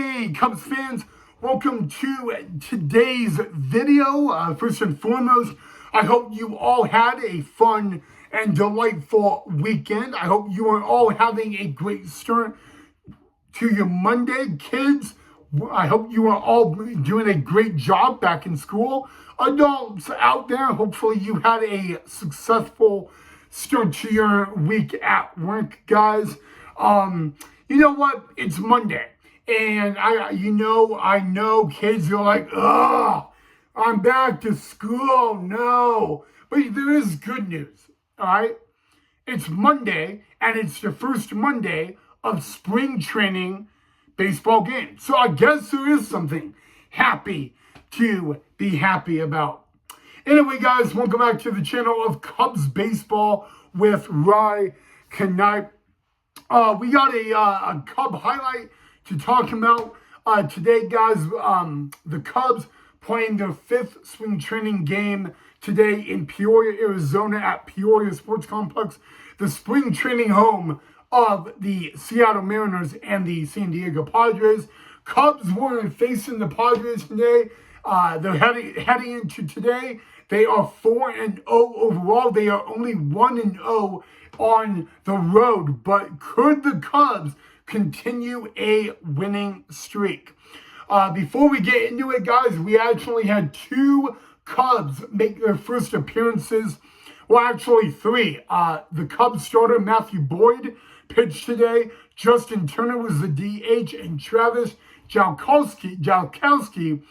Hey, Cubs fans, welcome to today's video. First and foremost, I hope you all had a fun and delightful weekend. I hope you are all having a great start to your Monday. Kids, I hope you are all doing a great job back in school. Adults out there, hopefully you had a successful start to your week at work, guys. You know what? It's Monday. And I know kids are like, ugh, I'm back to school. No. But there is good news, all right? It's Monday, and it's the first Monday of spring training baseball games. So I guess there is something happy to be happy about. Anyway, guys, welcome back to the channel of Cubs Baseball with Ry Knipe. We got a Cub highlight to talk about today, guys. The Cubs playing their fifth spring training game today in Peoria, Arizona at Peoria Sports Complex, the spring training home of the Seattle Mariners and the San Diego Padres. Cubs were facing the Padres today. They're heading into today. They are 4-0 overall. They are only 1-0 on the road. But could the Cubs continue a winning streak? Before we get into it, guys, we actually had two Cubs make their first appearances. Well, actually three. The Cubs starter, Matthew Boyd, pitched today. Justin Turner was the DH, and Travis Jalkowski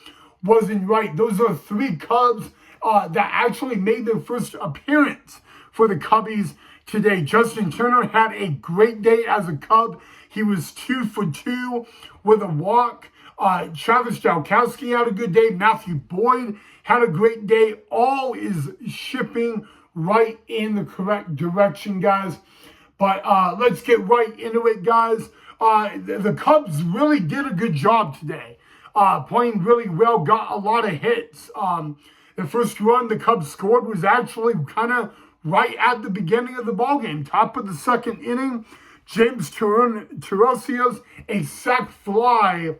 was in right. Those are three Cubs that actually made their first appearance for the Cubbies today. Justin Turner had a great day as a Cub. He was 2 for 2 with a walk. Travis Jalkowski had a good day. Matthew Boyd had a great day. All is shipping right in the correct direction, guys. But let's get right into it, guys. The Cubs really did a good job today. Playing really well, got a lot of hits. The first run the Cubs scored was actually kind of right at the beginning of the ballgame. Top of the second inning, James Terosios, a sac fly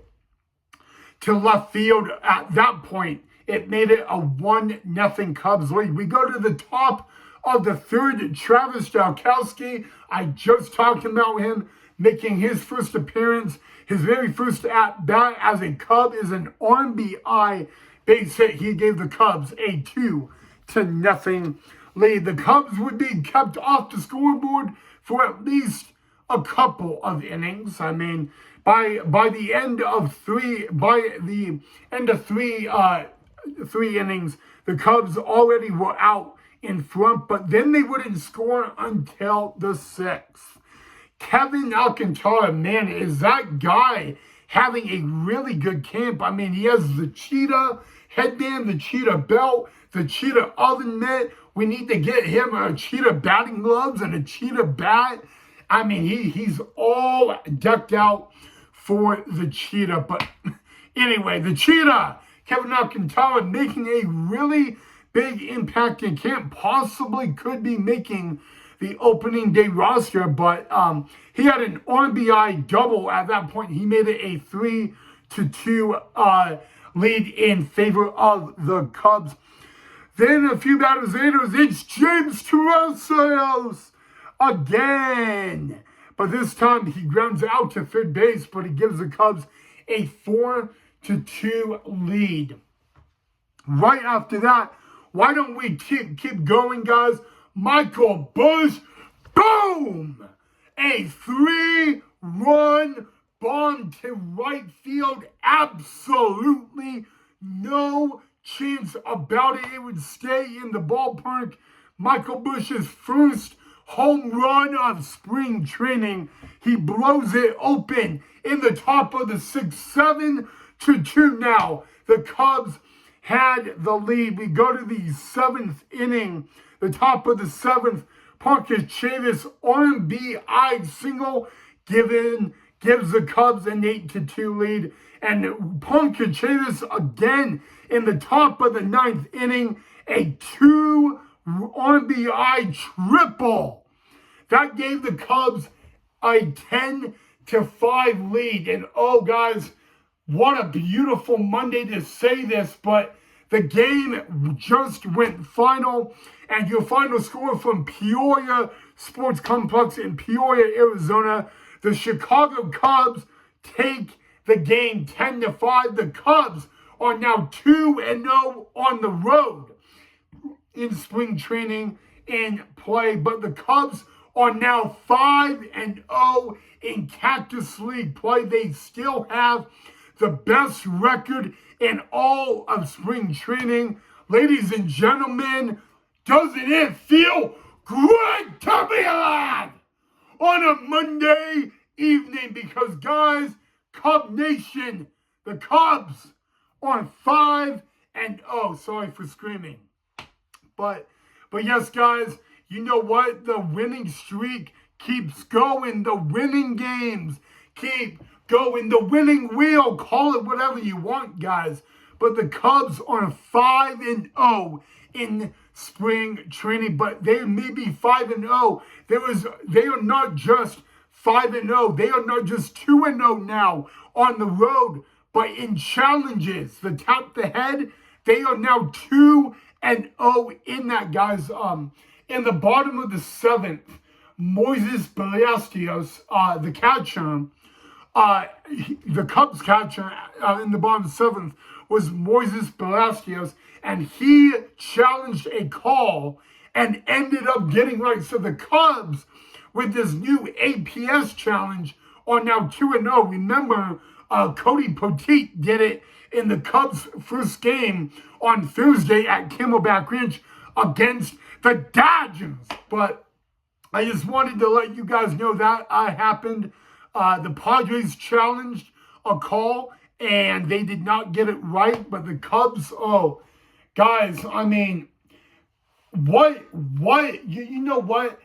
to left field. At that point, it made it a 1-0 Cubs lead. We go to the top of the third. Travis Jalkowski, I just talked about him making his first appearance. His very first at-bat as a Cub is an RBI base hit. He gave the Cubs a 2-0 lead. The Cubs would be kept off the scoreboard for at least a couple of innings. I mean, by the end of three innings, the Cubs already were out in front, but then they wouldn't score until the sixth. Kevin Alcantara, man, is that guy having a really good camp. I mean, he has the cheetah headband, the cheetah belt, the cheetah oven mitt. We need to get him a cheetah batting gloves and a cheetah bat. I mean, he's all decked out for the cheetah. But anyway, the cheetah, Kevin Alcantara, making a really big impact in camp. Possibly could be making the opening day roster, but he had an RBI double at that point. He made it a 3-2 lead in favor of the Cubs. Then a few batters later, it's James Terosios again. But this time he grounds out to third base, but he gives the Cubs a 4-2 lead. Right after that, why don't we keep going, guys? Michael Busch, boom! A 3-run bomb to right field. Absolutely no chance about it. It would stay in the ballpark. Michael Busch's first home run of spring training. He blows it open in the top of the sixth, 7-2 now. The Cubs had the lead. We go to the seventh inning, the top of the seventh. Parker Chavis RBI single gives the Cubs an 8-2 lead. And Parker Chavis again in the top of the ninth inning, a 2 RBI triple. That gave the Cubs a 10-5 lead. And oh, guys, What a beautiful Monday to say this, but the game just went final, and your final score from Peoria Sports Complex in Peoria, Arizona, the Chicago Cubs take the game 10-5. The Cubs are now 2-0 on the road in spring training in play, but the Cubs are now 5-0 in Cactus League play. They still have the best record in all of spring training. Ladies and gentlemen, doesn't it feel good to be alive on a Monday evening? Because guys, Cub Nation, the Cubs are 5-0. Sorry for screaming. But yes, guys, you know what? The winning streak keeps going. The winning games keep going. The winning wheel, call it whatever you want, guys. But the Cubs are 5-0 in spring training. But they may be 5-0. They are not just 5-0. They are not just 2-0 now on the road, but in challenges, the tap the head, they are now 2-0 in that, guys. In the bottom of the seventh, Moises Palacios, the catcher, the Cubs catcher in the bottom seventh was Moises Palacios, and he challenged a call and ended up getting right. So the Cubs, with this new APS challenge, are now 2-0. Remember, Cody Poteet did it in the Cubs' first game on Thursday at Camelback Ranch against the Dodgers. But I just wanted to let you guys know that happened. The Padres challenged a call, and they did not get it right. But the Cubs, guys, I mean, you know what?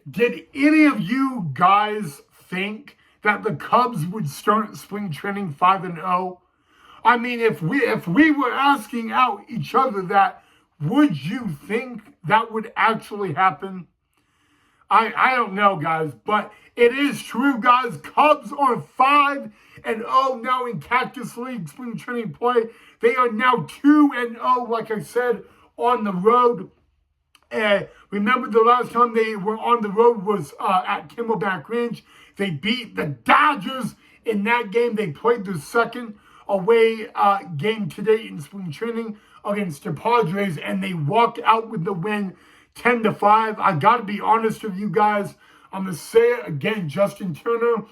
Did any of you guys think that the Cubs would start spring training 5-0? I mean, if we were asking out each other that, would you think that would actually happen? I don't know, guys, but it is true, guys. Cubs are 5-0 now in Cactus League spring training play. They are now 2-0, like I said, on the road. Remember, the last time they were on the road was at Camelback Ranch. They beat the Dodgers in that game. They played their second away game today in spring training against the Padres, and they walked out with the win 10-5. I got to be honest with you guys. I'm going to say it again. Justin Turner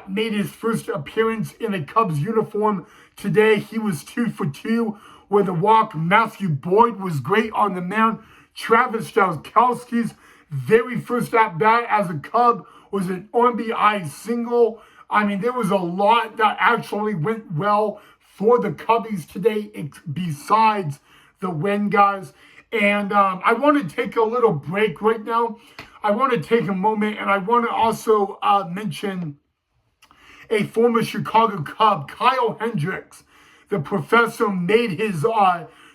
made his first appearance in a Cubs uniform today. He was 2 for 2 with a walk. Matthew Boyd was great on the mound. Travis Jankowski's very first at-bat as a Cub was an RBI single. I mean, there was a lot that actually went well for the Cubbies today besides the win, guys. And I want to take a little break right now. I want to take a moment, and I want to also mention a former Chicago Cub, Kyle Hendricks. The professor made his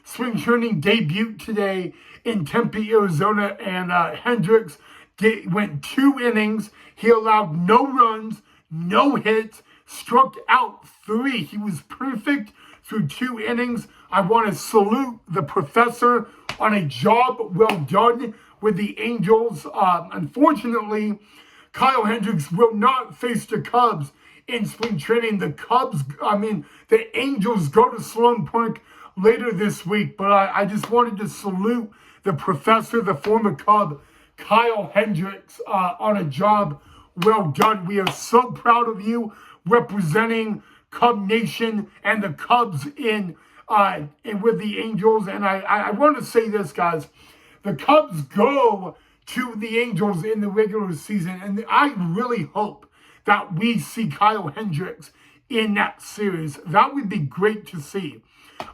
spring training debut today in Tempe, Arizona, and Hendricks went 2 innings. He allowed no runs, no hits, struck out 3. He was perfect through 2 innings. I want to salute the professor on a job well done with the Angels. Unfortunately, Kyle Hendricks will not face the Cubs in spring training. The Angels go to Sloan Park later this week, but I just wanted to salute the professor, the former Cub, Kyle Hendricks, on a job well done. We are so proud of you representing Cub Nation and the Cubs in with the Angels. And I want to say this, guys. The Cubs go to the Angels in the regular season, and I really hope that we see Kyle Hendricks in that series. That would be great to see.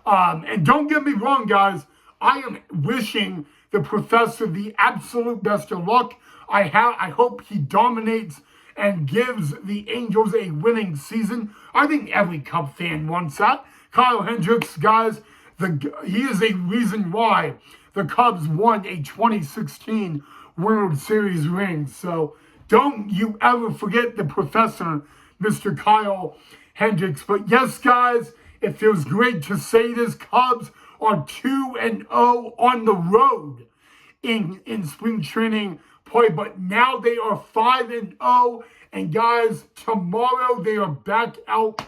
And don't get me wrong, guys. I am wishing the professor the absolute best of luck. I hope he dominates and gives the Angels a winning season. I think every Cub fan wants that. Kyle Hendricks, guys, he is a reason why the Cubs won a 2016 World Series ring. So don't you ever forget the professor Mr. Kyle Hendricks. But yes, guys, it feels great to say this. Cubs are 2-0 on the road in spring training play, but now they are 5-0. And guys, tomorrow they are back out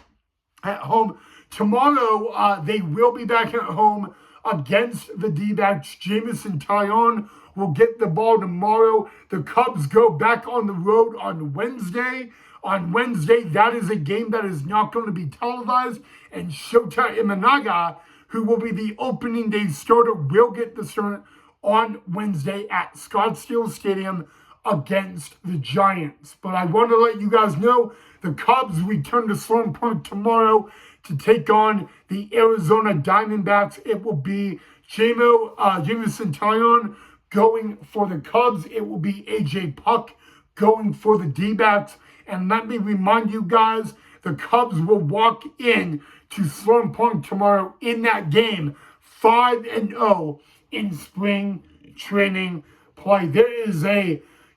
at home. Tomorrow, they will be back at home against the D-backs. Jameson Taillon will get the ball tomorrow. The Cubs go back on the road on Wednesday. On Wednesday, that is a game that is not going to be televised. And Shota Imanaga, who will be the opening day starter, will get the start on Wednesday at Scottsdale Stadium against the Giants. But I want to let you guys know the Cubs return to Sloan Park tomorrow to take on the Arizona Diamondbacks. It will be Jameson Taillon going for the Cubs. It will be AJ Puk going for the D-backs. And let me remind you guys, the Cubs will walk in to Sloan Park tomorrow in that game 5-0 in spring training play. There is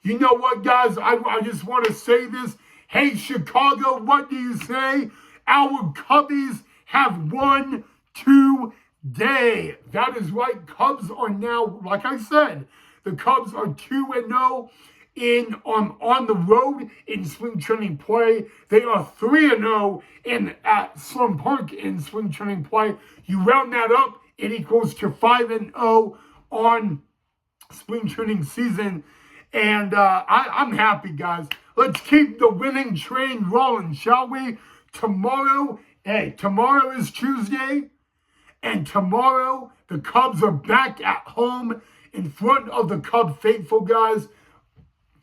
you know what, guys? I just want to say this. Hey, Chicago, what do you say? Our Cubbies have won today. That is right. Cubs are now, like I said, the Cubs are 2-0 on the road in spring training play. They are 3-0 at Sloan Park in spring training play. You round that up, it equals to 5-0 on spring training season. And I'm happy, guys. Let's keep the winning train rolling, shall we? Tomorrow is Tuesday. And tomorrow, the Cubs are back at home in front of the Cub faithful, guys.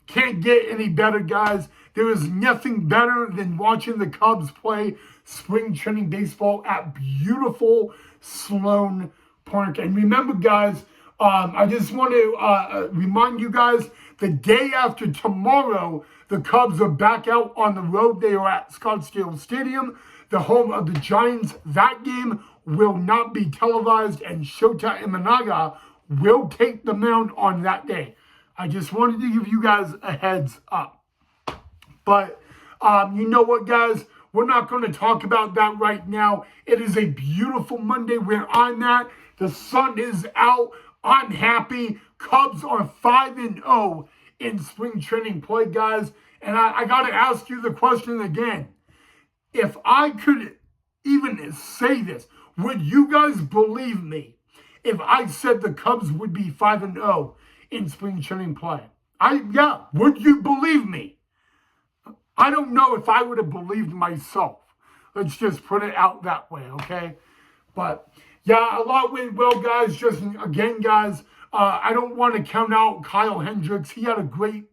Can't get any better, guys. There is nothing better than watching the Cubs play spring training baseball at beautiful Sloan Park. And remember, guys, I just want to remind you guys, the day after tomorrow, the Cubs are back out on the road. They are at Scottsdale Stadium, the home of the Giants. That game will not be televised, and Shota Imanaga will take the mound on that day. I just wanted to give you guys a heads up. But you know what, guys? We're not going to talk about that right now. It is a beautiful Monday where I'm at. The sun is out. I'm happy. Cubs are 5-0 in spring training play, guys. And I got to ask you the question again. If I could even say this, would you guys believe me if I said the Cubs would be 5-0 in spring training play? Would you believe me? I don't know if I would have believed myself. Let's just put it out that way, okay? But yeah, a lot went well, guys. Just again, guys, I don't want to count out Kyle Hendricks. He had a great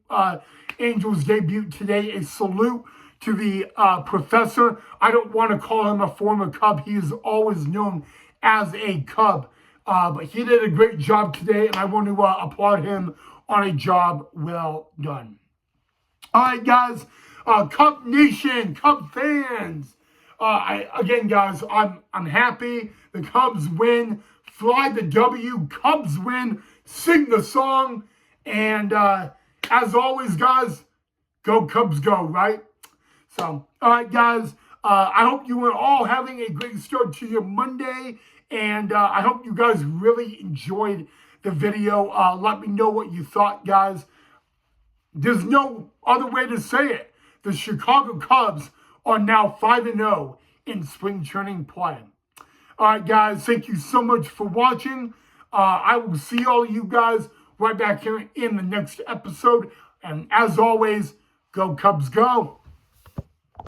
Angels debut today. A salute to the professor. I don't want to call him a former Cub. He is always known as a Cub. But he did a great job today, and I want to applaud him on a job well done. All right, guys. Cub Nation, Cub fans. Again, guys, I'm happy. The Cubs win. Fly the W. Cubs win. Sing the song. And as always, guys, go Cubs go, right? So, all right, guys. I hope you are all having a great start to your Monday. And I hope you guys really enjoyed the video. Let me know what you thought, guys. There's no other way to say it. The Chicago Cubs are now 5-0 in spring training play. All right, guys, thank you so much for watching. I will see all of you guys right back here in the next episode. And as always, go Cubs go.